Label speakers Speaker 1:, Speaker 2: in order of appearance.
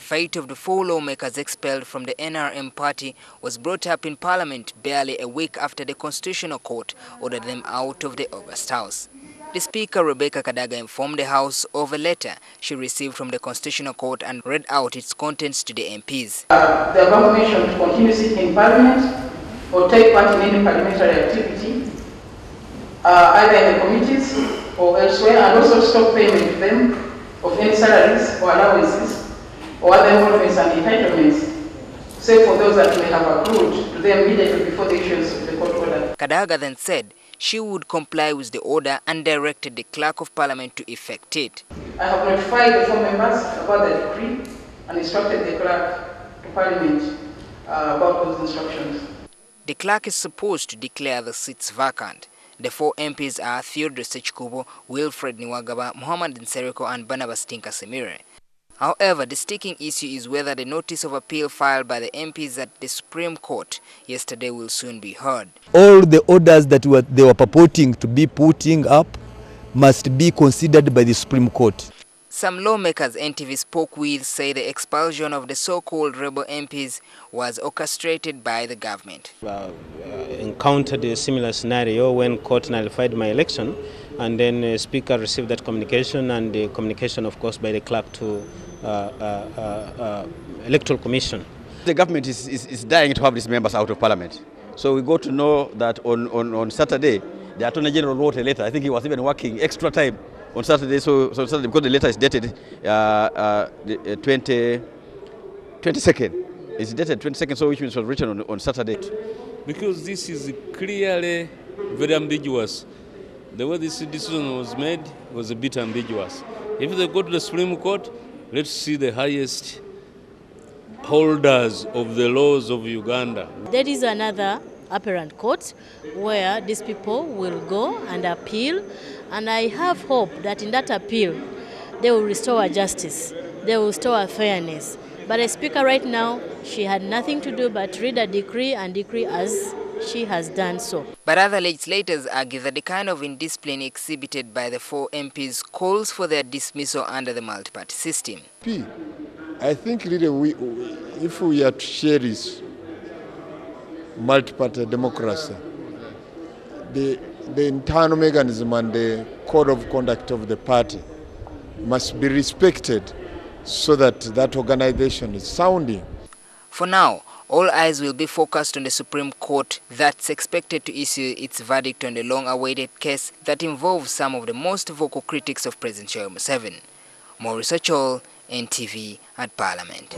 Speaker 1: fate of the 4 lawmakers expelled from the NRM party was brought up in Parliament barely a week after the Constitutional Court ordered them out of the August House. The Speaker, Rebecca Kadaga, informed the House of a letter she received from the Constitutional Court and read out its contents to the MPs.
Speaker 2: They are permission to continue sitting in Parliament or take part in any parliamentary activity, either in the committees or elsewhere, and also stop payment to them of any salaries or allowances or other emoluments and entitlements, save for those that may have accrued to them immediately before the issuance of the court order.
Speaker 1: Kadaga then said she would comply with the order and directed the Clerk of Parliament to effect it.
Speaker 2: I have notified the 4 members about the decree and instructed the Clerk to Parliament about those instructions.
Speaker 1: The Clerk is supposed to declare the seats vacant. The 4 MPs are Theodore Sechkubo, Wilfred Niwagaba, Muhammad Nsereko and Barnabas Tinka Semire. However, the sticking issue is whether the notice of appeal filed by the MPs at the Supreme Court yesterday will soon be heard.
Speaker 3: All the orders that they were purporting to be putting up must be considered by the Supreme Court.
Speaker 1: Some lawmakers NTV spoke with say the expulsion of the so-called rebel MPs was orchestrated by the government.
Speaker 4: Encountered a similar scenario when court nullified my election, and then the Speaker received that communication, and the communication, of course, by the clerk to Electoral Commission.
Speaker 5: The government is dying to have these members out of Parliament. So we got to know that on Saturday, the Attorney General wrote a letter. I think he was even working extra time on Saturday, so Saturday, because the letter is dated 22nd. It's dated 22nd, so which means it was written on Saturday.
Speaker 6: Because this is clearly very ambiguous. The way this decision was made was a bit ambiguous. If they go to the Supreme Court, let's see the highest holders of the laws of Uganda.
Speaker 7: There is another apparent court where these people will go and appeal, and I have hope that in that appeal they will restore justice, they will restore fairness. But the Speaker right now, she had nothing to do but read a decree and decree as she has done so.
Speaker 1: But other legislators argue that the kind of indiscipline exhibited by the 4 MPs calls for their dismissal under the multi-party system.
Speaker 8: I think really if we are to share this multi-party democracy, the internal mechanism and the code of conduct of the party must be respected so that that organization is sounding.
Speaker 1: For now, all eyes will be focused on the Supreme Court that's expected to issue its verdict on the long-awaited case that involves some of the most vocal critics of President Museveni. Maurice Ochol, NTV at Parliament.